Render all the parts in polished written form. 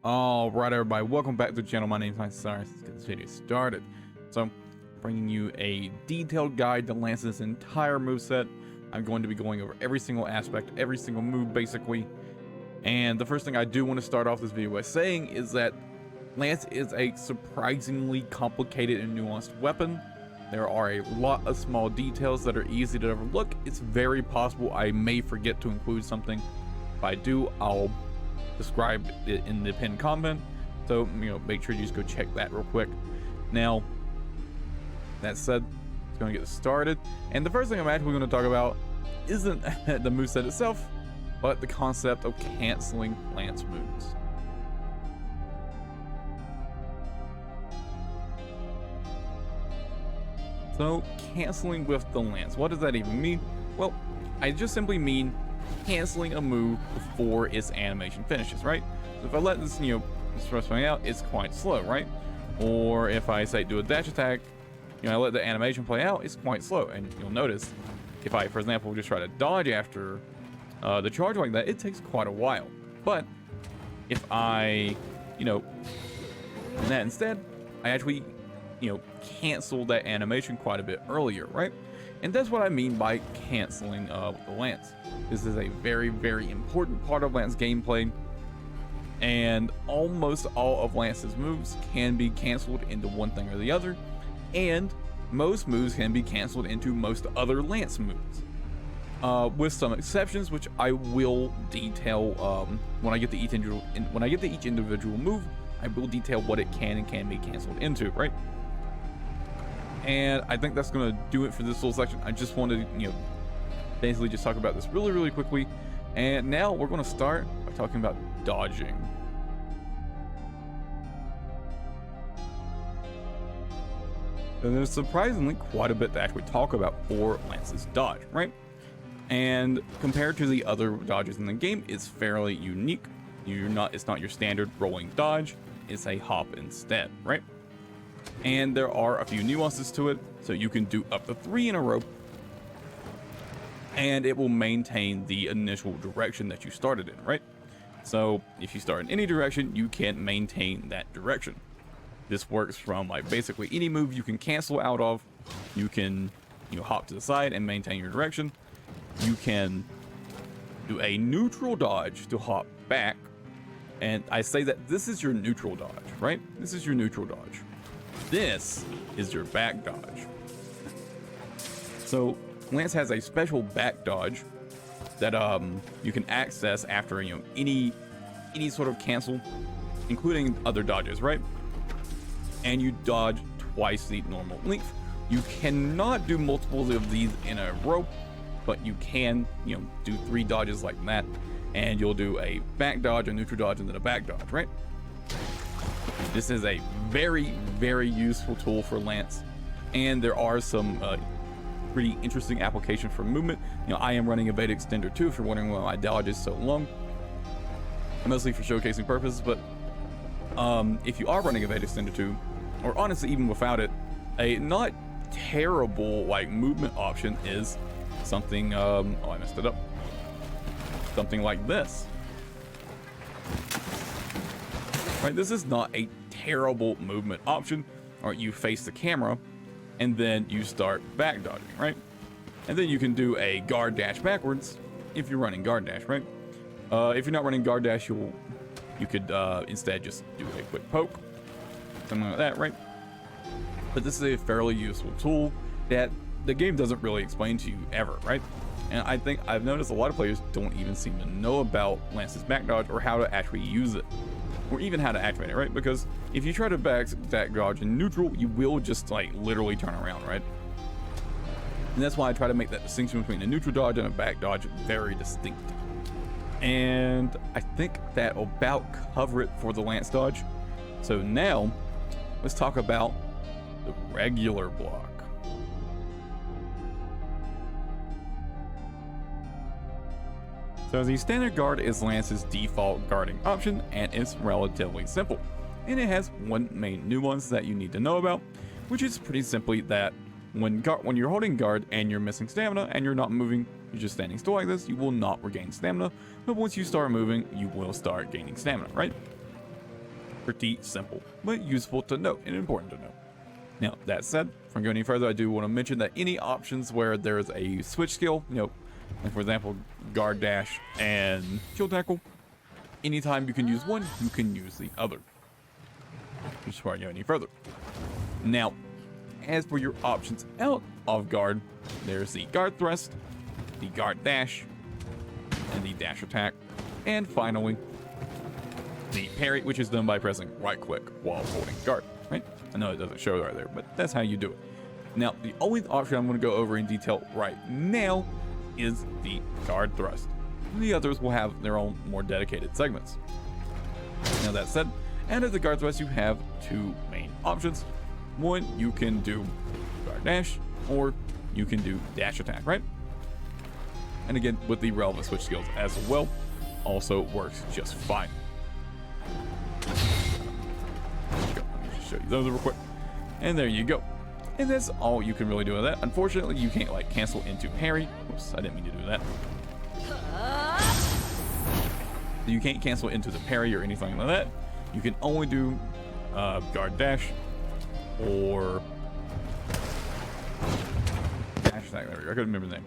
Alright everybody, welcome back to the channel. My name is Cyrus. Let's get this video started. So, bringing you a detailed guide to Lance's entire moveset. I'm going to be going over every single aspect, every single move basically. And the first thing I do want to start off this video by saying is that Lance is a surprisingly complicated and nuanced weapon. There are a lot of small details that are easy to overlook. It's very possible I may forget to include something. If I do, I'll describe it in the pinned comment, so make sure you just go check that real quick. Now that said, it's going to get started, and the first thing I'm actually going to talk about isn't the moveset itself, but the concept of canceling Lance moves. So canceling with the Lance, what does that even mean? Well, I just simply mean canceling a move before its animation finishes, right? So if I let this, stress me out, it's quite slow, right? Or if I say do a dash attack, I let the animation play out, it's quite slow. And you'll notice if I, for example, just try to dodge after the charge like that, it takes quite a while. But if I, do that instead, I actually, cancel that animation quite a bit earlier, right? And that's what I mean by canceling with the Lance. This is a very, very important part of Lance gameplay, and almost all of Lance's moves can be canceled into one thing or the other, and most moves can be canceled into most other Lance moves, with some exceptions, which I will detail when I get to each individual move. I will detail what it can and can't be canceled into, right? And I think that's going to do it for this little section. I just wanted to, basically just talk about this really, really quickly. And now we're going to start by talking about dodging. And there's surprisingly quite a bit to actually talk about for Lance's dodge, right? And compared to the other dodges in the game, it's fairly unique. It's not your standard rolling dodge. It's a hop instead, right? And there are a few nuances to it, so you can do up to 3 in a row, and it will maintain the initial direction that you started in, right? So if you start in any direction, you can maintain that direction. This works from basically any move you can cancel out of. You can hop to the side and maintain your direction. You can do a neutral dodge to hop back, and I say that this is your neutral dodge, right? This is your neutral dodge. This is your back dodge. So Lance has a special back dodge that you can access after any sort of cancel, including other dodges, right? And you dodge twice the normal length. You cannot do multiples of these in a row, but you can do 3 dodges like that, and you'll do a back dodge, a neutral dodge, and then a back dodge, right? This is a very, very useful tool for Lance, and there are some pretty interesting applications for movement. I am running Evade Extender too, if you're wondering why my dodge is so long, mostly for showcasing purposes. But if you are running Evade Extender 2, or honestly even without it, a not terrible movement option is something I messed it up, something like this. Right, this is not a terrible movement option. Or you face the camera and then you start back dodging, right? And then you can do a guard dash backwards if you're running guard dash, right? If you're not running guard dash, you could instead just do a quick poke, something like that, right? But this is a fairly useful tool that the game doesn't really explain to you ever, right? And I think I've noticed a lot of players don't even seem to know about Lance's back dodge or how to actually use it, or even how to activate it, right? Because if you try to back dodge in neutral, you will just literally turn around, right? And that's why I try to make that distinction between a neutral dodge and a back dodge very distinct. And I think that about cover it for the Lance dodge. So now let's talk about the regular block. So the standard guard is Lance's default guarding option, and it's relatively simple. And it has one main nuance that you need to know about, which is pretty simply that when you're holding guard and you're missing stamina and you're not moving, you're just standing still like this, you will not regain stamina. But once you start moving, you will start gaining stamina, right? Pretty simple, but useful to know and important to know. Now, that said, before going any further, I do want to mention that any options where there's a switch skill, like for example, guard dash and shield tackle, anytime you can use one, you can use the other. Just before I go any further. Now, as for your options out of guard, there's the guard thrust, the guard dash, and the dash attack, and finally, the parry, which is done by pressing right click while holding guard, right? I know it doesn't show right there, but that's how you do it. Now, the only option I'm going to go over in detail right now is the guard thrust. The others will have their own more dedicated segments. Now, that said, out of the guard thrust, you have two main options. One, you can do guard dash, or you can do dash attack, right? And again, with the relevant switch skills as well, also works just fine. Let me just show you those real quick. And there you go. And that's all you can really do with that. Unfortunately, you can't like cancel into parry. Oops, I didn't mean to do that. You can't cancel into the parry or anything like that. You can only do guard dash or dash attack. There we go. I couldn't remember the name.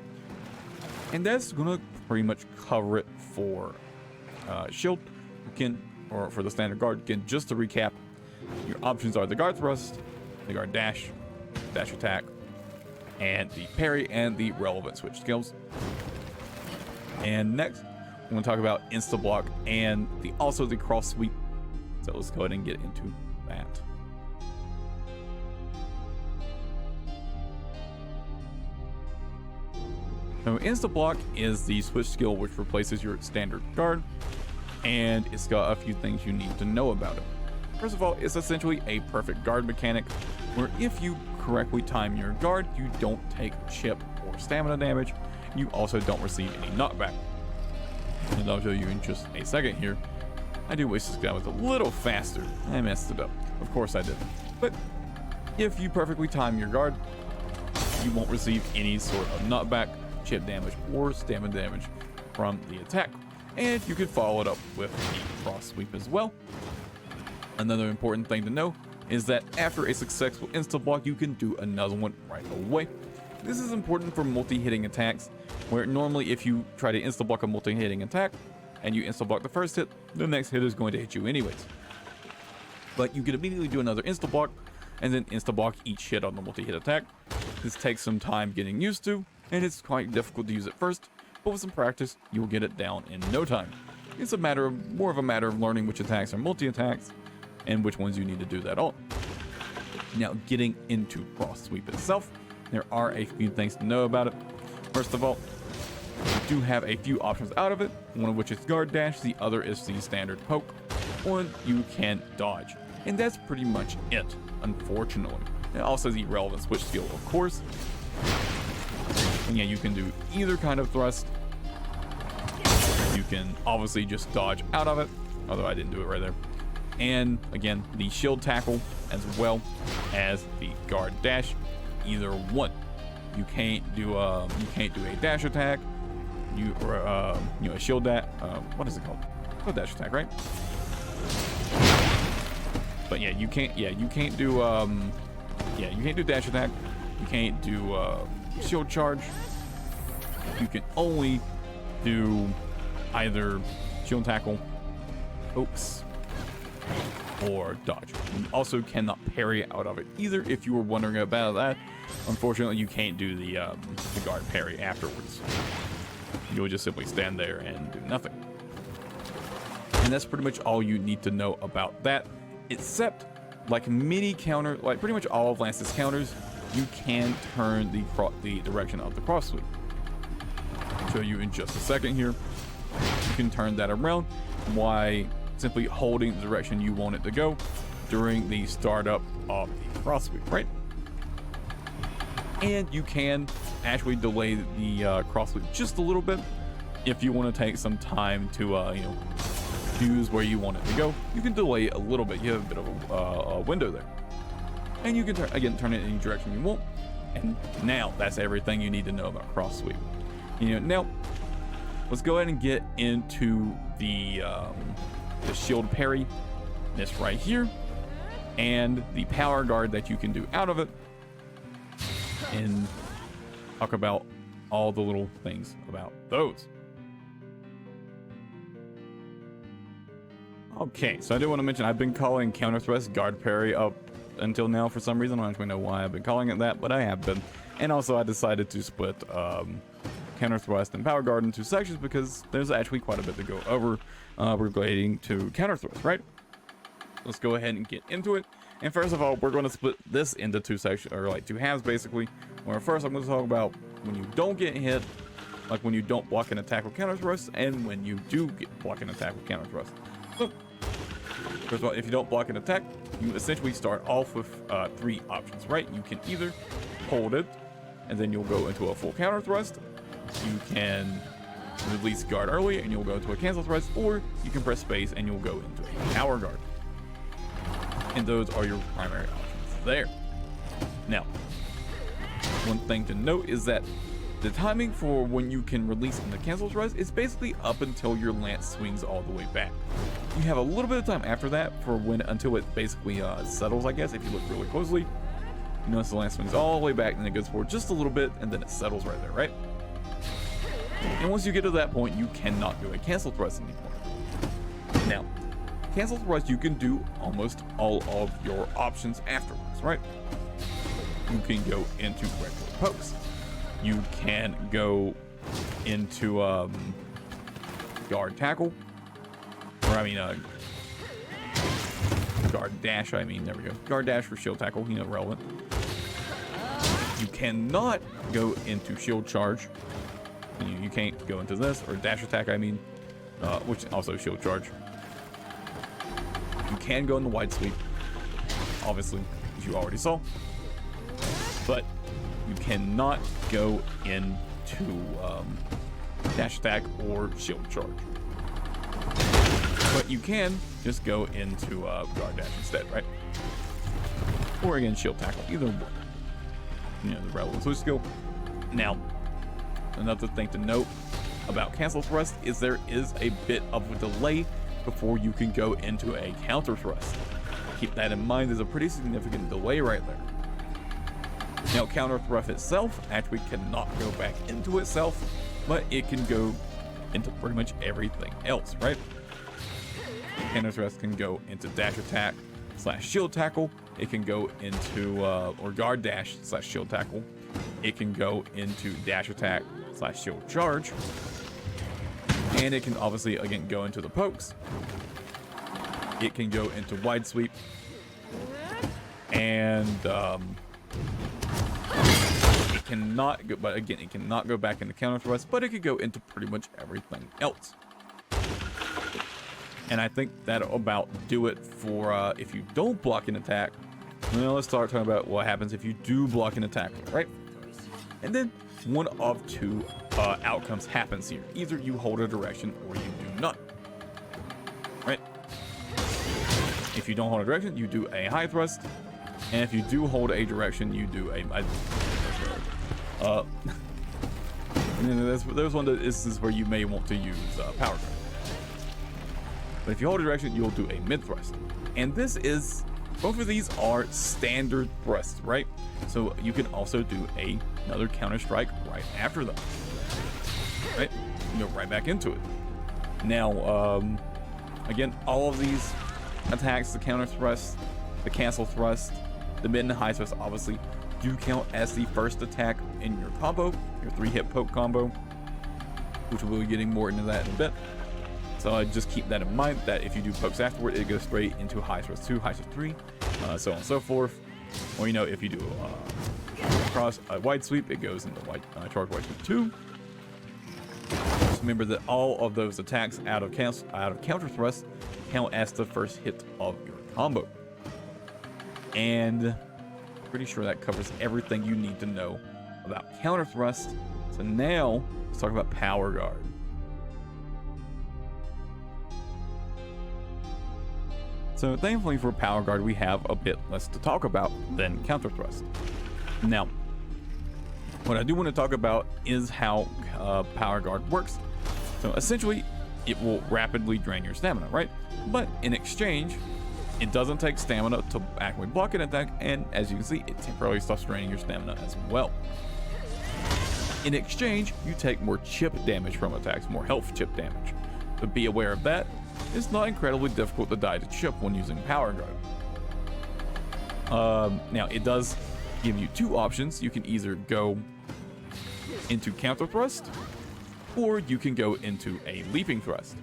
And that's gonna pretty much cover it for shield. Or for the standard guard. Again, just to recap, your options are the guard thrust, the guard dash, dash attack, and the parry and the relevant switch skills. And next, I'm going to talk about Insta-Block and also the cross sweep. So let's go ahead and get into that. So Insta-Block is the switch skill which replaces your standard guard, and it's got a few things you need to know about it. First of all, it's essentially a perfect guard mechanic, where if you correctly time your guard, you don't take chip or stamina damage. You also don't receive any knockback. And I'll show you in just a second here. I do wish this guy was a little faster. I messed it up. Of course I did. But if you perfectly time your guard, you won't receive any sort of knockback, chip damage, or stamina damage from the attack. And you can follow it up with the cross sweep as well. Another important thing to know is that after a successful Insta-Block, you can do another one right away. This is important for multi-hitting attacks, where normally if you try to Insta-Block a multi-hitting attack, and you Insta-Block the first hit, the next hit is going to hit you anyways. But you can immediately do another Insta-Block, and then Insta-Block each hit on the multi-hit attack. This takes some time getting used to, and it's quite difficult to use at first, but with some practice, you will get it down in no time. It's more of a matter of learning which attacks are multi-attacks, and which ones you need to do that on. Now, getting into cross sweep itself, there are a few things to know about it. First of all, you do have a few options out of it, one of which is guard dash, the other is the standard poke, or you can dodge. And that's pretty much it, unfortunately. And also the relevant switch skill, of course. And yeah, you can do either kind of thrust. You can obviously just dodge out of it, although I didn't do it right there. And again, the shield tackle as well as the guard dash, either one. You can't do a dash attack, a shield dash. What is it called? A dash attack, right? But yeah, you can't do dash attack. You can't do shield charge. You can only do either shield tackle, or dodge. You also cannot parry out of it either. If you were wondering about that, unfortunately, you can't do the guard parry afterwards. You'll just simply stand there and do nothing. And that's pretty much all you need to know about that, except like pretty much all of Lance's counters, you can turn the direction of the cross sweep. I'll show you in just a second here. You can turn that around by simply holding the direction you want it to go during the startup of the cross sweep, right? And you can actually delay the cross sweep just a little bit if you want to take some time to choose where you want it to go. You can delay it a little bit. You have a bit of a window there, and you can turn it in any direction you want. And now that's everything you need to know about cross sweep. Now let's go ahead and get into the shield parry this right here, and the power guard that you can do out of it, and talk about all the little things about those. Okay, so I do want to mention I've been calling counter thrust guard parry up until now for some reason. I don't actually know why I've been calling it that, but I have been. And also I decided to split counter thrust and power guard into sections because there's actually quite a bit to go over relating to counter thrust, right? Let's go ahead and get into it. And first of all, we're going to split this into two sections, or like two halves basically. Where first I'm going to talk about when you don't get hit, like when you don't block an attack with counter thrust, and when you do block an attack with counter thrust. So, first of all, if you don't block an attack, you essentially start off with three options, right? You can either hold it, and then you'll go into a full counter thrust. You can release guard early, and you'll go to a cancel thrust, or you can press space, and you'll go into a power guard. And those are your primary options there. Now, one thing to note is that the timing for when you can release in the cancel thrust is basically up until your lance swings all the way back. You have a little bit of time after that for until it basically settles, I guess, if you look really closely. You notice the lance swings all the way back, and then it goes forward just a little bit, and then it settles right there, right? And once you get to that point, you cannot do a cancel thrust anymore. Now, cancel thrust, you can do almost all of your options afterwards, right? You can go into regular pokes. You can go into guard tackle, or I mean guard dash. I mean, there we go. Guard dash for shield tackle. You know, relevant. You cannot go into shield charge. You can't go into this, or dash attack. I mean, which also shield charge. You can go in the wide sweep, obviously, as you already saw, but you cannot go into dash attack or shield charge. But you can just go into guard dash instead, right? Or again, shield tackle, either one. You know, the relevant switch skill. Now, another thing to note about cancel thrust is there is a bit of a delay before you can go into a counter thrust. Keep that in mind, there's a pretty significant delay right there. Now, counter thrust itself actually cannot go back into itself, but it can go into pretty much everything else, right? Counter thrust can go into dash attack / shield tackle. It can go into or guard dash / shield tackle. It can go into dash attack / shield charge, and it can obviously again go into the pokes. It can go into wide sweep, and it cannot go, but again, it cannot go back into counter thrust, but it could go into pretty much everything else. And I think that'll about do it for if you don't block an attack. Now let's start talking about what happens if you do block an attack, right? And then one of two outcomes happens here. Either you hold a direction or you do not, right? If you don't hold a direction, you do a high thrust. And if you do hold a direction, you do a and then there's one that this is where you may want to use power guard. But if you hold a direction, you'll do a mid thrust. And this is, both of these are standard thrusts, right? So you can also do another counter strike right after them, right? You go right back into it. Now, again, all of these attacks, the counter thrust, the cancel thrust, the mid and high thrust, obviously do count as the first attack in your combo, your 3-hit poke combo, which we'll be getting more into that in a bit. So just keep that in mind, that if you do pokes afterward, it goes straight into high thrust 2, high thrust 3, so on and so forth. Or, you know, if you do cross a wide sweep, it goes into charge wide sweep 2. Just remember that all of those attacks out of counter thrust count as the first hit of your combo. And pretty sure that covers everything you need to know about counter thrust. So now let's talk about power guard. So thankfully for power guard, we have a bit less to talk about than counter thrust. Now, what I do want to talk about is how power guard works. So essentially, it will rapidly drain your stamina, right? But in exchange, It doesn't take stamina to actively block an attack, and as you can see, it temporarily stops draining your stamina as well. In exchange, you take more chip damage from attacks, more health chip damage. But be aware of that. It's not incredibly difficult to die to chip when using Power Guard. Now, it does give you two options. You can either go into Counter Thrust, or you can go into a Leaping Thrust.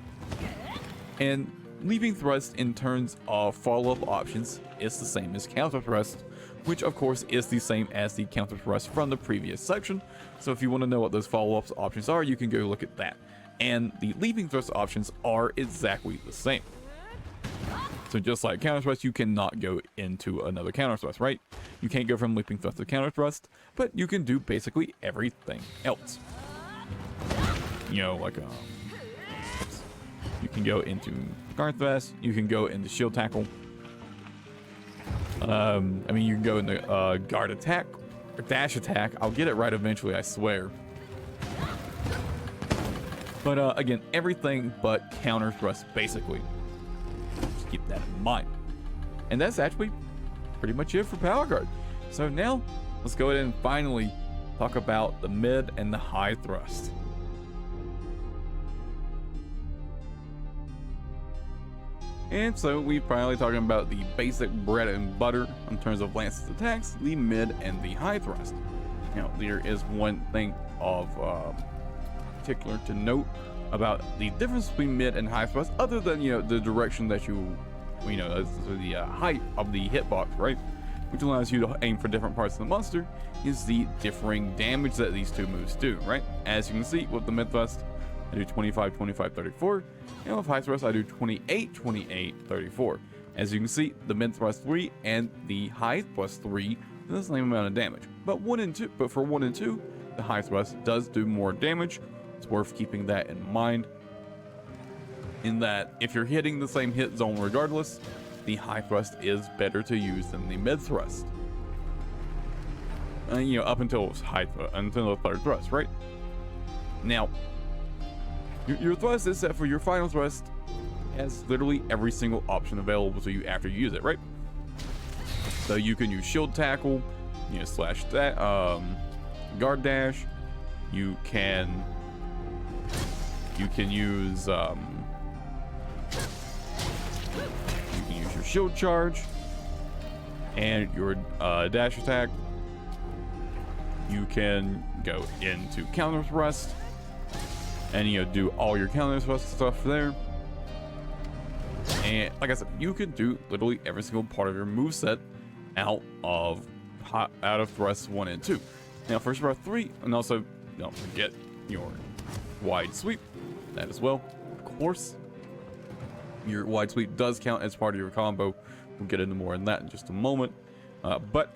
And Leaping Thrust, in terms of follow-up options, is the same as Counter Thrust, which of course is the same as the Counter Thrust from the previous section. So if you want to know what those follow-up options are, you can go look at that. And the Leaping Thrust options are exactly the same. So just like Counter Thrust, you cannot go into another Counter Thrust, right? You can't go from Leaping Thrust to Counter Thrust, but you can do basically everything else. You know, like you can go into Guard Thrust, you can go into Shield Tackle. I mean, you can go into Guard Attack or Dash Attack. I'll get it right eventually, I swear. But again, everything but Counter Thrust, basically. Just keep that in mind. And that's actually pretty much it for Power Guard. So now, let's go ahead and finally talk about the mid and the high thrust. And so we're finally talking about the basic bread and butter in terms of Lance's attacks, the mid and the high thrust. Now, there is one thing of particular to note about the difference between mid and high thrust, other than, you know, the direction that you know, the height of the hitbox, right? Which allows you to aim for different parts of the monster, is the differing damage that these two moves do, right? As you can see, with the mid thrust, I do 25, 25, 34, and with high thrust, I do 28, 28, 34. As you can see, the mid thrust 3 and the high thrust 3 do the same amount of damage. But for 1 and 2, the high thrust does do more damage. It's worth keeping that in mind. In that, if you're hitting the same hit zone regardless, the high thrust is better to use than the mid thrust. You know, up until until the third thrust, right? Now, your thrust is set for your final thrust has literally every single option available to you after you use it, right? So you can use shield tackle, you know, slash that, guard dash. You can use your shield charge and your dash attack. You can go into counter thrust and, you know, do all your counter thrust stuff there. And like I said, you can do literally every single part of your moveset out of thrust 1 and 2. Now for thrust 3, and also don't forget your wide sweep, that as well. Of course, your wide sweep does count as part of your combo. We'll get into more on that in just a moment. But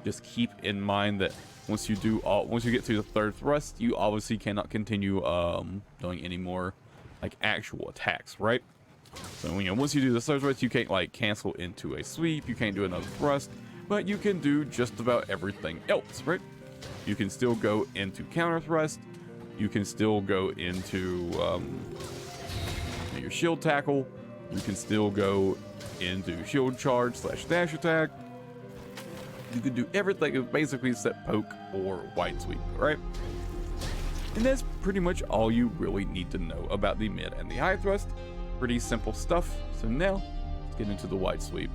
just keep in mind that once you get to the third thrust, you obviously cannot continue doing any more like actual attacks, right? So, you know, once you do the third thrust, you can't like cancel into a sweep, you can't do another thrust, but you can do just about everything else, right? You can still go into counter thrust, you can still go into your shield tackle, you can still go into shield charge slash dash attack. You can do everything basically except poke or wide sweep, right? And that's pretty much all you really need to know about the mid and the high thrust. Pretty simple stuff. So now, let's get into the wide sweep.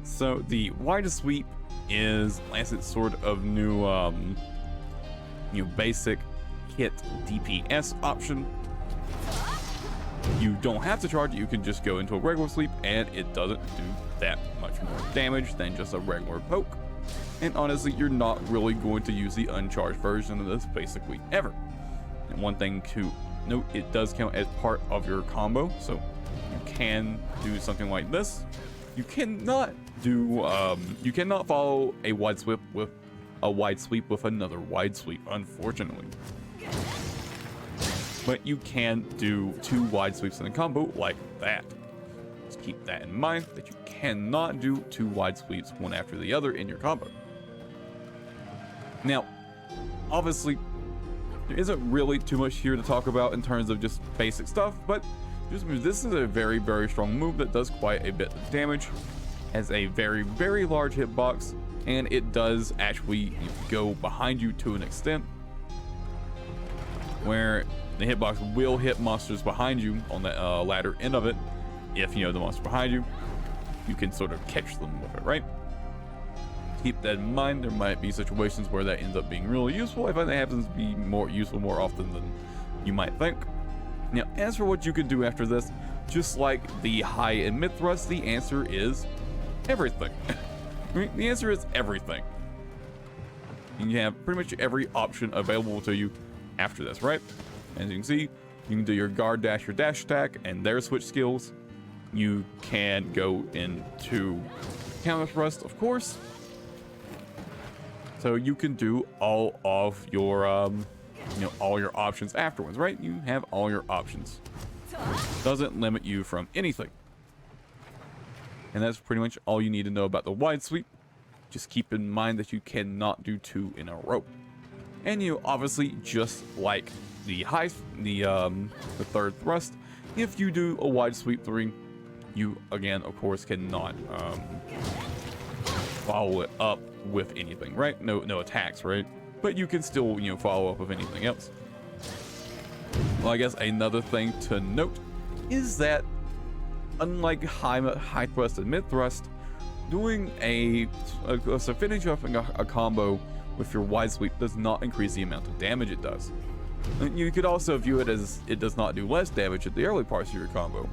So the wide sweep is Lance's sort of new, basic hit DPS option. You don't have to charge it, you can just go into a regular sweep and it doesn't do that much more damage than just a regular poke. And honestly, you're not really going to use the uncharged version of this basically ever. And one thing to note, it does count as part of your combo, so you can do something like this. You cannot follow a wide sweep with another wide sweep, unfortunately. But you can do 2 wide sweeps in a combo like that. Just keep that in mind, that you cannot do 2 wide sweeps one after the other in your combo. Now, obviously, There isn't really too much here to talk about in terms of just basic stuff, but just this is a very, very strong move that does quite a bit of damage, has a very, very large hitbox, and it does actually go behind you to an extent where the hitbox will hit monsters behind you on the ladder end of it. If you know the monster behind you, you can sort of catch them with it, right? Keep that in mind. There might be situations where that ends up being really useful. I find that happens to be more useful more often than you might think. Now, as for what you can do after this, just like the high and mid thrust, the answer is everything. I mean, the answer is everything. You have pretty much every option available to you after this, right? As you can see, you can do your guard dash, your dash attack, and their switch skills. You can go into counter thrust, of course. So you can do all of your, all your options afterwards, right? You have all your options. Doesn't limit you from anything. And that's pretty much all you need to know about the wide sweep. Just keep in mind that you cannot do 2 in a row. And you obviously, just like the third thrust, if you do a wide sweep 3, you again, of course, cannot follow it up with anything, right? No attacks, right? But you can still, follow up with anything else. Well, I guess another thing to note is that unlike high thrust and mid thrust, doing so finishing up a combo with your wide sweep does not increase the amount of damage it does. And you could also view it as it does not do less damage at the early parts of your combo.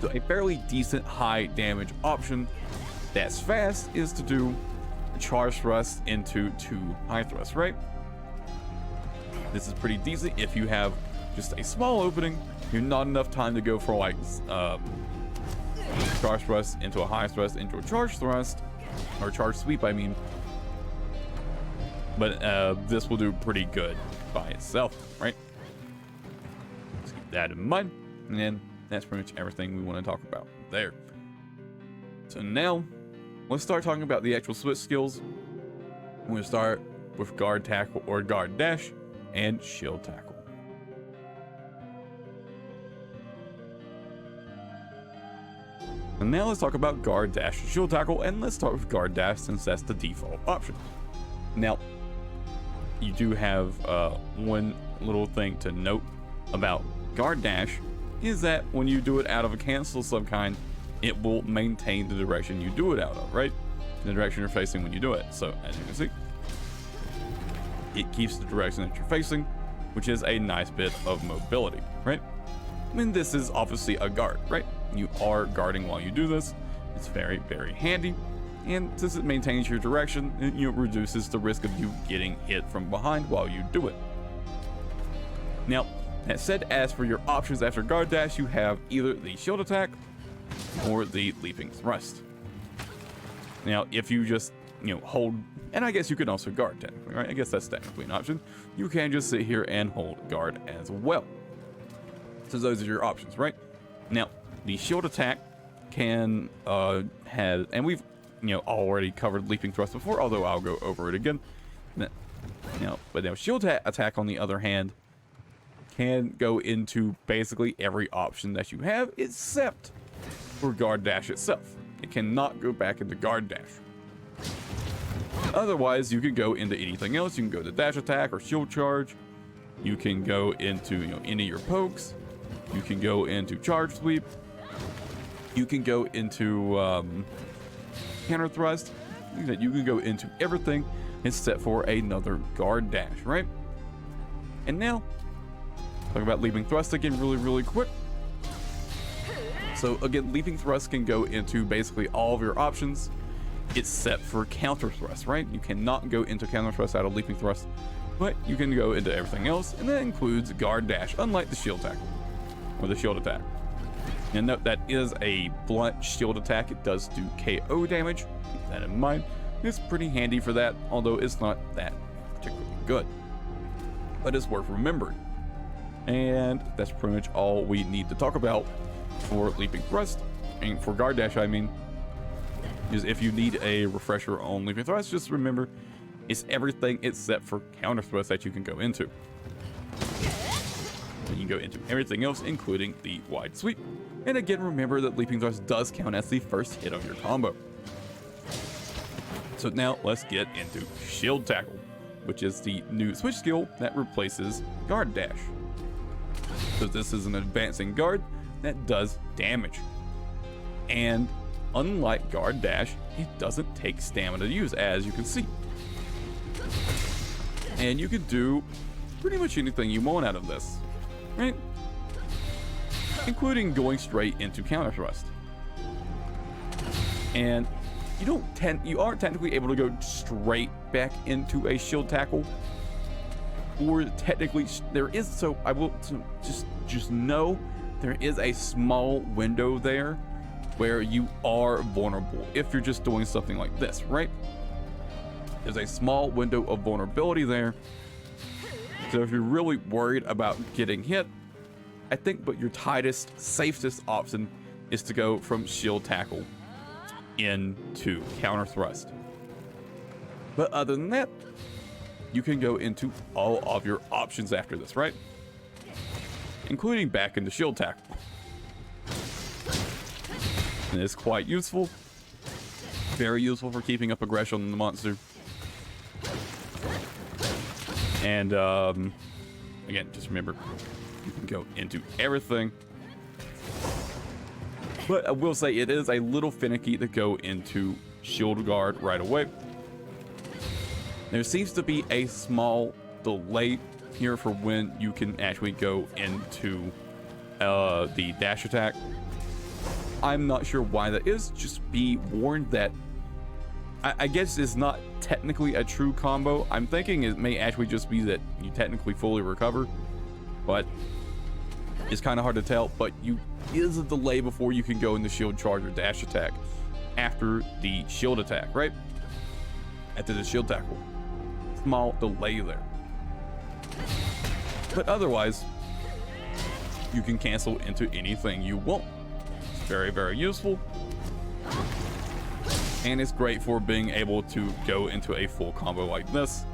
So a fairly decent high damage option that's fast is to do a charge thrust into 2 high thrusts, right? This is pretty decent if you have just a small opening, you're not enough time to go for like charge thrust into a high thrust into a charge thrust, or charge sweep, I mean. But this will do pretty good by itself, right? Let's keep that in mind. And then that's pretty much everything we want to talk about there. So now, let's start talking about the actual switch skills. I'm going to start with guard tackle or guard dash and shield tackle. And now let's talk about guard dash and shield tackle, and let's start with guard dash since that's the default option. Now, you do have one little thing to note about guard dash is that when you do it out of a cancel of some kind, it will maintain the direction you do it out of, right? The direction you're facing when you do it. So as you can see, it keeps the direction that you're facing, which is a nice bit of mobility, right? I mean, this is obviously a guard, right? You are guarding while you do this. It's very, very handy. And since it maintains your direction, it reduces the risk of you getting hit from behind while you do it. Now, that said, as for your options after guard dash, you have either the shield attack or the leaping thrust. Now, if you just, hold, and I guess you can also guard technically, right? I guess that's technically an option. You can just sit here and hold guard as well. So those are your options, right? Now, the shield attack can have, and we've already covered leaping thrust before, although I'll go over it again. But now shield attack, on the other hand, can go into basically every option that you have except for guard dash itself. It cannot go back into guard dash. Otherwise, you can go into anything else. You can go to dash attack or shield charge. You can go into any of your pokes. You can go into charge sweep. You can go into counter thrust. You can go into everything except for another guard dash, right? And now, talk about leaping thrust again really quick. So again, leaping thrust can go into basically all of your options except for counter thrust, right? You cannot go into counter thrust out of leaping thrust, but you can go into everything else, and that includes guard dash, unlike the shield tackle or the shield attack. And note that is a blunt shield attack. It does do KO damage. Keep that in mind. It's pretty handy for that, although it's not that particularly good. But it's worth remembering. And that's pretty much all we need to talk about for leaping thrust. And for guard dash, I mean, is if you need a refresher on leaping thrust, just remember It's everything except for counter thrust that you can go into. And you can go into everything else, including the wide sweep. And again, remember that leaping thrust does count as the first hit of your combo. So now let's get into shield tackle, which is the new switch skill that replaces guard dash. So this is an advancing guard that does damage. And unlike guard dash, it doesn't take stamina to use, as you can see. And you can do pretty much anything you want out of this, right? Including going straight into counter thrust. And you aren't technically able to go straight back into a shield tackle, or technically there is. So I will just know there is a small window there where you are vulnerable if you're just doing something like this, right? There's a small window of vulnerability there. So if you're really worried about getting hit, I think but your tightest, safest option is to go from shield tackle into counter thrust. But other than that, you can go into all of your options after this, right? Including back into shield tackle. And it's quite useful. Very useful for keeping up aggression on the monster. And again, just remember, you can go into everything. But I will say it is a little finicky to go into shield guard right away. There seems to be a small delay here for when you can actually go into the dash attack. I'm not sure why that is. Just be warned that I guess it's not technically a true combo. I'm thinking it may actually just be that you technically fully recover, but it's kind of hard to tell. But is a delay before you can go into shield charge or dash attack after the shield attack, right? After the shield tackle. Small delay there. But otherwise, you can cancel into anything you want. It's very, very useful. And it's great for being able to go into a full combo like this,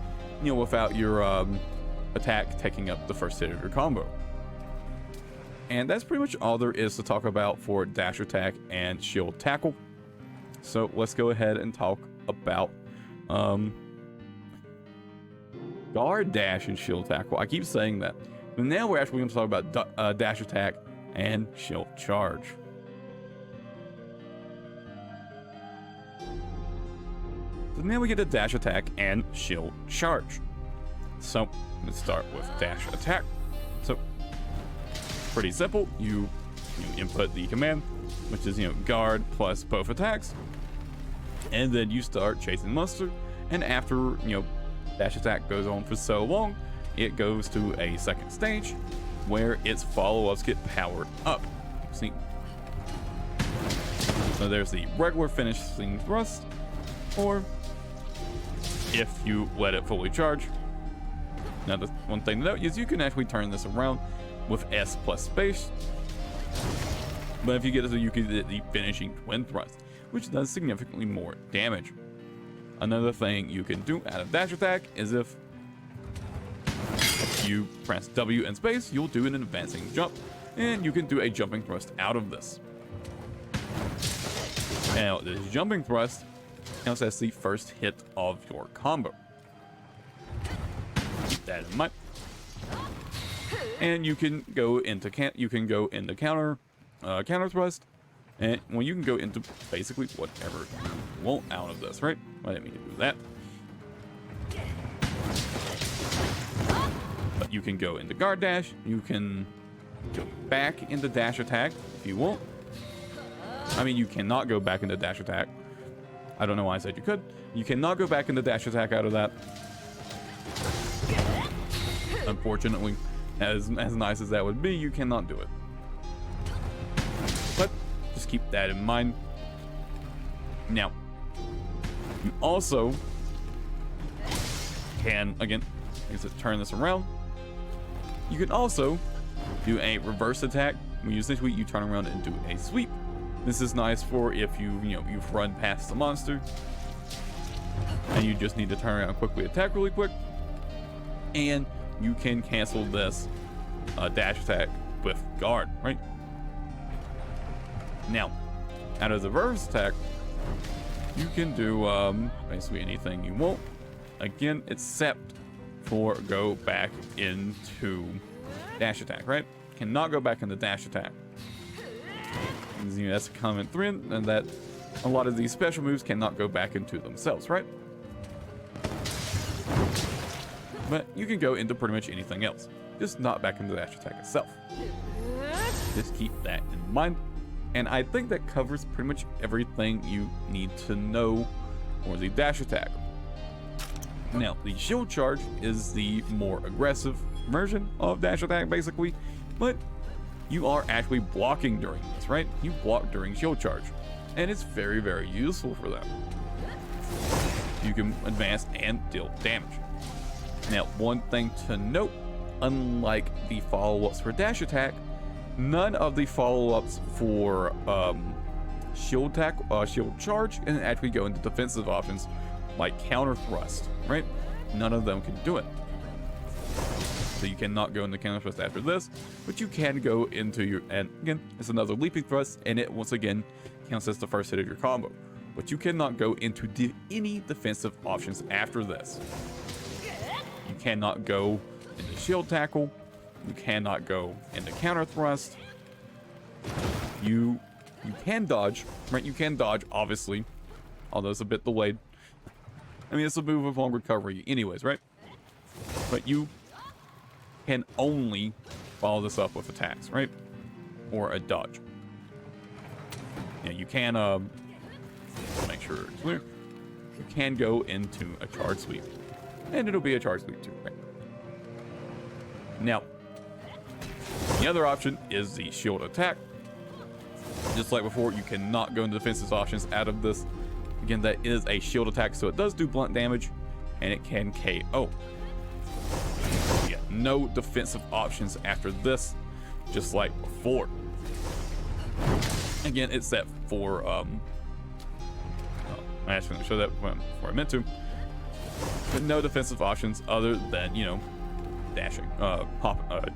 without your attack taking up the first hit of your combo. And that's pretty much all there is to talk about for dash attack and shield tackle. So let's go ahead and talk about guard dash and shield tackle. I keep saying that. But now we're actually going to talk about dash attack and shield charge. So now we get to dash attack and shield charge. So let's start with dash attack. So pretty simple. You input the command, which is guard plus both attacks, and then you start chasing the monster. And after dash attack goes on for so long, it goes to a second stage where its follow-ups get powered up. See? So there's the regular finishing thrust, or if you let it fully charge. Now, the one thing to note is you can actually turn this around with S plus space. But if you get it, you can get the finishing twin thrust, which does significantly more damage. Another thing you can do out of dash attack is if you press W and space, you'll do an advancing jump, and you can do a jumping thrust out of this. Now, this jumping thrust counts as the first hit of your combo. Keep that in mind. And you can go into counter thrust, and you can go into basically whatever you want out of this, right? I didn't mean to do that. But you can go into guard dash. You can go back into dash attack if you want. I mean, you cannot go back into dash attack. I don't know why I said you could. You cannot go back into dash attack out of that. Unfortunately, as nice as that would be, you cannot do it. But just keep that in mind. Now, you also can, again, turn this around. You can also do a reverse attack. When you use this sweep, you turn around and do a sweep. This is nice for if you've run past the monster and you just need to turn around and quickly attack really quick, and you can cancel this dash attack with guard, right? Now, out of the reverse attack, you can do basically anything you want. Again, except for go back into dash attack, right? Cannot go back into dash attack. And, you know, that's a common thread, and that a lot of these special moves cannot go back into themselves, right? But you can go into pretty much anything else, just not back into the dash attack itself. Just keep that in mind. And I think that covers pretty much everything you need to know for the dash attack. Now, the shield charge is the more aggressive version of dash attack, basically, but you are actually blocking during this, right? You block during shield charge, and it's very, very useful for that. You can advance and deal damage. Now, one thing to note, unlike the follow-ups for dash attack, none of the follow-ups for shield charge can actually go into defensive options like counter thrust, right? None of them can do it. So you cannot go into counter thrust after this, but you can go into your, and again, it's another leaping thrust, and it once again counts as the first hit of your combo. But you cannot go into any defensive options after this. You cannot go into shield tackle. You cannot go into counter thrust. You can dodge, right? You can dodge, obviously, although it's a bit delayed. I mean, it's a move of long recovery anyways, right? But you can only follow this up with attacks, right? Or a dodge. Yeah, you can, make sure it's clear. You can go into a charge sweep. And it'll be a charge sweep too, right? Now, the other option is the shield attack. Just like before, you cannot go into defensive options out of this. Again, that is a shield attack, so it does do blunt damage, and it can KO. Yeah, no defensive options after this, just like before. Again, it's set for, I'm actually going to show that before I meant to. But no defensive options other than, you know, dashing,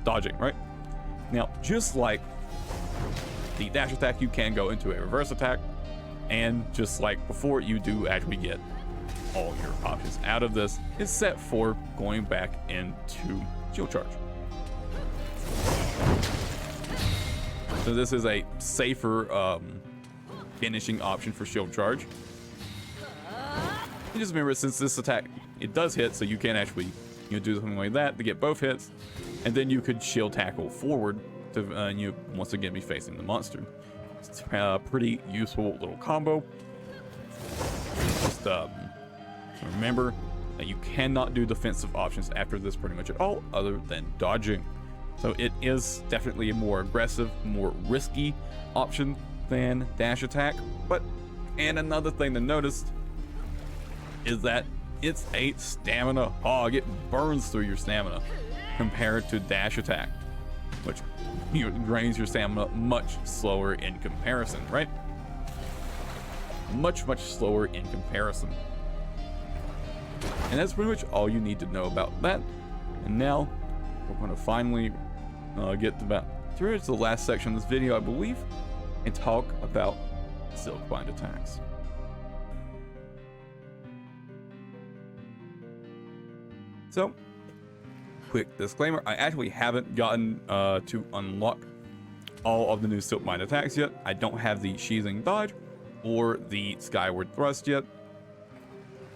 dodging, right? Now, just like the dash attack, you can go into a reverse attack, and just like before, you do actually get all your options out of this, except for going back into shield charge. So this is a safer finishing option for shield charge. You just remember, since this attack, it does hit, so you can actually, you know, do something like that to get both hits, and then you could shield tackle forward to you once again be facing the monster. It's a pretty useful little combo. Just remember that you cannot do defensive options after this pretty much at all, other than dodging. So it is definitely a more aggressive, more risky option than dash attack. But, and another thing to notice is that it's a stamina hog. It burns through your stamina compared to dash attack, which, you know, drains your stamina much slower in comparison, right? Much slower in comparison. And that's pretty much all you need to know about that. And now we're going to finally get about through to the last section of this video, I believe, and talk about Silkbind attacks. So, quick disclaimer, I actually haven't gotten to unlock all of the new Silkbind attacks yet. I don't have the sheathing dodge or the skyward thrust yet.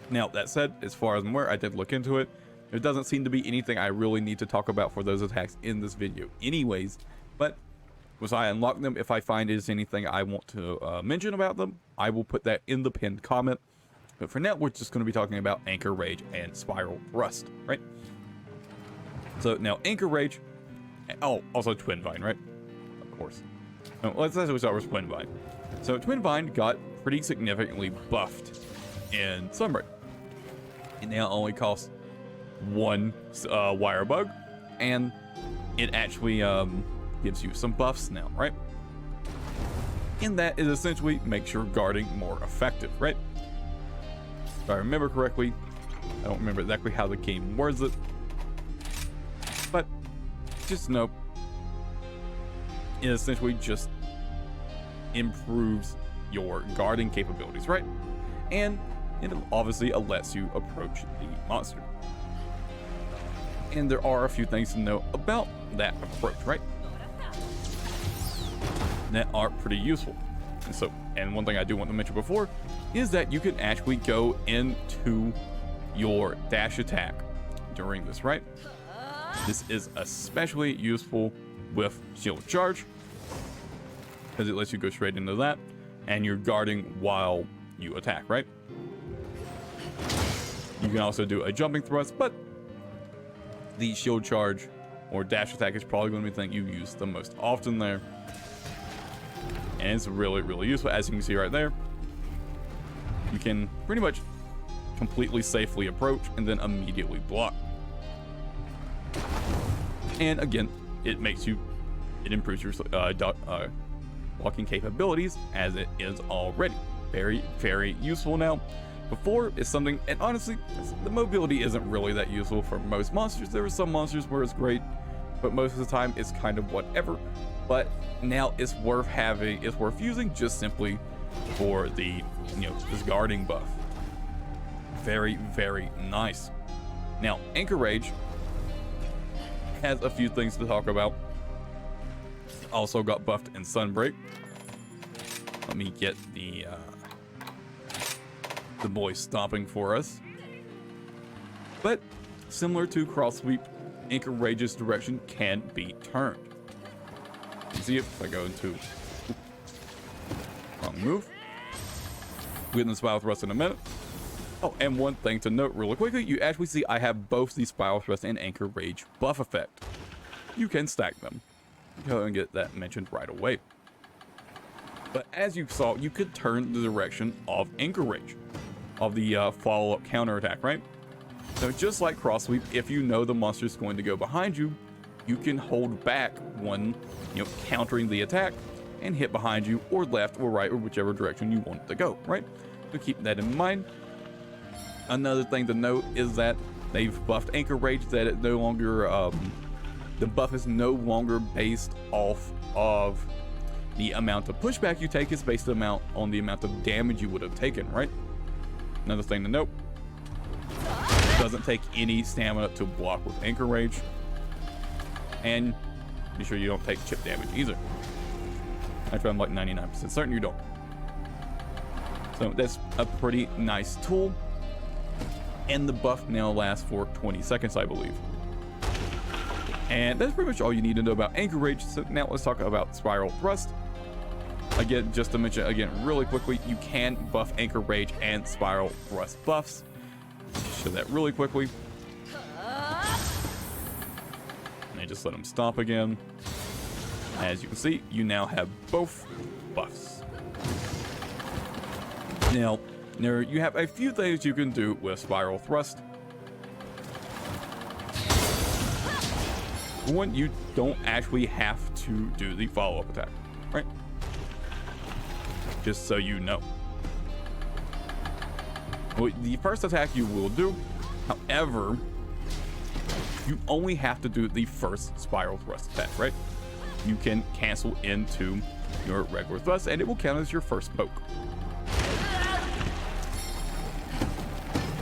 Now, that said, as far as I'm aware, I did look into it. There doesn't seem to be anything I really need to talk about for those attacks in this video anyways, but once I unlock them, if I find there's anything I want to mention about them, I will put that in the pinned comment. But for now, we're just going to be talking about Anchor Rage and Spiral Thrust, right? So now Anchor Rage, oh, also Twin Vine, right? Of course. No, let's actually start with Twin Vine. So Twin Vine got pretty significantly buffed in Sunbreak. It now only costs one wire bug, and it actually gives you some buffs now, right? And that is essentially makes your guarding more effective, right? if I remember correctly. I don't remember exactly how the game words it, but just know it essentially just improves your guarding capabilities, right? And it obviously lets you approach the monster. And there are a few things to know about that approach, right? That are pretty useful. And one thing I do want to mention before is that you can actually go into your dash attack during this, right? This is especially useful with shield charge because it lets you go straight into that and you're guarding while you attack, right? You can also do a jumping thrust, but the shield charge or dash attack is probably going to be the thing you use the most often there. And it's really, really useful. As you can see right there, you can pretty much completely safely approach and then immediately block. And again, it improves your blocking capabilities as it is already. Very, very useful now. Before is something, and honestly, the mobility isn't really that useful for most monsters. There are some monsters where it's great, but most of the time it's kind of whatever. But now it's worth using just simply for the, this guarding buff. Very, very nice. Now, Anchor Rage has a few things to talk about. Also got buffed in Sunbreak. Let me get the boy stomping for us. But similar to Cross Sweep, Anchor Rage's direction can be turned. You see it if I go into wrong move. We'll get in the Spiral Thrust in a minute. Oh, and one thing to note really quickly, you actually see I have both the Spiral Thrust and Anchor Rage buff effect. You can stack them. Go and get that mentioned right away. But as you saw, you could turn the direction of Anchor Rage, of the follow-up counter attack, right? So just like Cross Sweep, if you know the monster is going to go behind you, you can hold back one, countering the attack and hit behind you or left or right or whichever direction you want it to go, right? So keep that in mind. Another thing to note is that they've buffed Anchor Rage, that it no longer, the buff is no longer based off of the amount of pushback you take. It's based on the amount of damage you would have taken, right? Another thing to note, it doesn't take any stamina to block with Anchor Rage. And be sure you don't take chip damage either. Actually, I'm like 99% certain you don't. So that's a pretty nice tool. And the buff now lasts for 20 seconds, I believe. And that's pretty much all you need to know about Anchor Rage. So now let's talk about Spiral Thrust. Again, just to mention again really quickly, you can buff Anchor Rage and Spiral Thrust buffs. Show that really quickly. And just let them stop again. As you can see, you now have both buffs. Now, you have a few things you can do with Spiral Thrust. One, you don't actually have to do the follow-up attack, right? Just so you know. Well, the first attack you will do, however, you only have to do the first Spiral Thrust attack, right? You can cancel into your regular thrust and it will count as your first poke.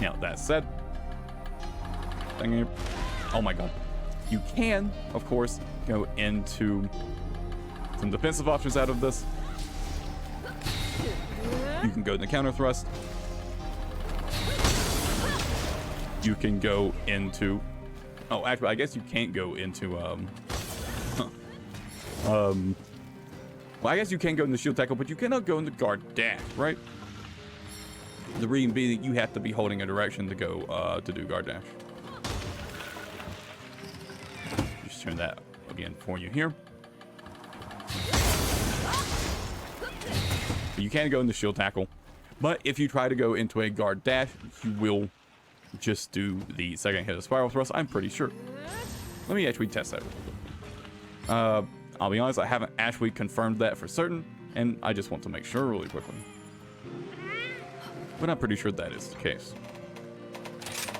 Now, that said, oh my god. You can, of course, go into some defensive options out of this. You can go into counter thrust. You can go into... Oh, actually, I guess you can't go into... well, I guess you can go into shield tackle, but you cannot go into guard dash, right? The reason being that you have to be holding a direction to go to do guard dash. Just turn that again for you here. You can go into shield tackle, but if you try to go into a guard dash, you will just do the second hit of Spiral Thrust, I'm pretty sure. Let me actually test that. I'll be honest, I haven't actually confirmed that for certain, and I just want to make sure really quickly. but I'm pretty sure that is the case.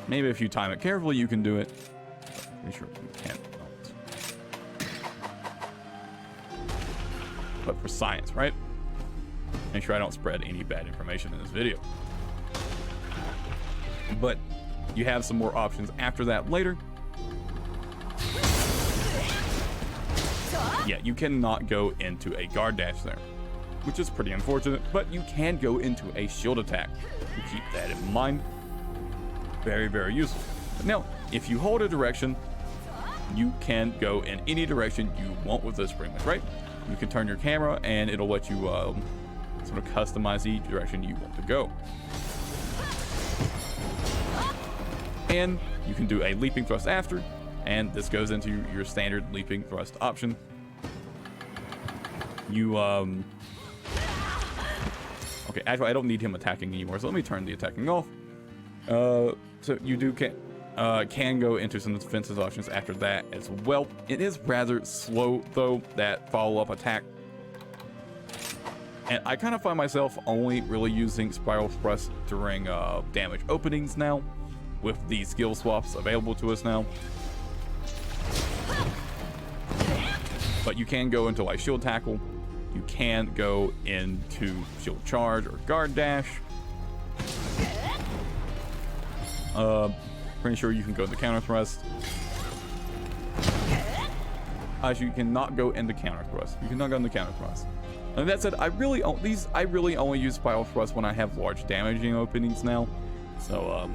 Maybe if you time it carefully, you can do it. Pretty sure you can't. But for science, right? Make sure I don't spread any bad information in this video. But you have some more options after that later. Yeah, you cannot go into a guard dash there, which is pretty unfortunate, but you can go into a shield attack. You keep that in mind. Very, very useful. Now, if you hold a direction, you can go in any direction you want with this pretty much, right? You can turn your camera and it'll let you sort of customize the direction you want to go. And you can do a leaping thrust after, and this goes into your standard leaping thrust option. You, okay, actually I don't need him attacking anymore, so let me turn the attacking off. So you can go into some defensive options after that as well. It is rather slow though, that follow-up attack. And I kind of find myself only really using Spiral Thrust during damage openings now, with the skill swaps available to us now. But you can go into like Shield Tackle, you can go into Shield Charge or Guard Dash. Pretty sure you can go into Counter Thrust. Actually, you cannot go into Counter Thrust. You cannot go into Counter Thrust. And that said, I really only use Spiral Thrust when I have large damaging openings now. So,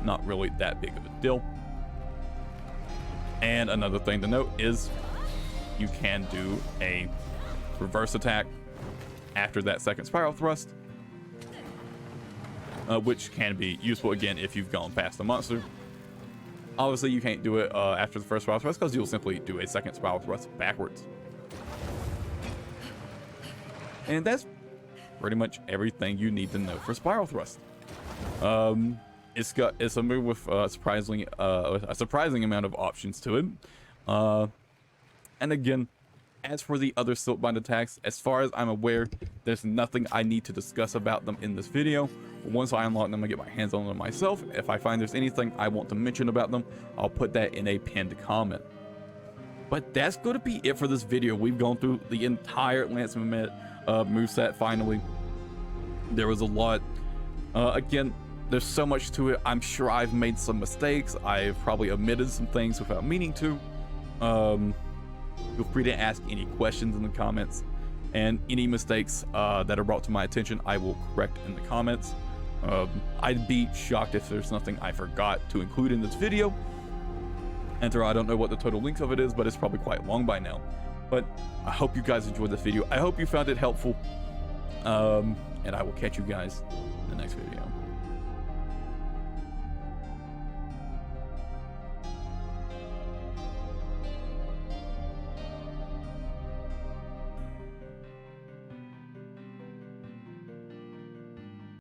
not really that big of a deal. And another thing to note is you can do a reverse attack after that second Spiral Thrust, which can be useful again if you've gone past the monster. Obviously, you can't do it after the first Spiral Thrust because you'll simply do a second Spiral Thrust backwards. And that's pretty much everything you need to know for Spiral Thrust. It's a move with a surprising amount of options to it. And again, as for the other Silkbind attacks, as far as I'm aware, there's nothing I need to discuss about them in this video. Once I unlock them and get my hands on them myself, if I find there's anything I want to mention about them, I'll put that in a pinned comment. But that's going to be it for this video. We've gone through the entire Lance moveset finally. There was a lot. Again, there's so much to it. I'm sure I've made some mistakes. I've probably omitted some things without meaning to. Feel free to ask any questions in the comments, and any mistakes that are brought to my attention, I will correct in the comments. I'd be shocked if there's nothing I forgot to include in this video. Enter, I don't know what the total length of it is, but it's probably quite long by now. But I hope you guys enjoyed this video. I hope you found it helpful. And I will catch you guys in the next video.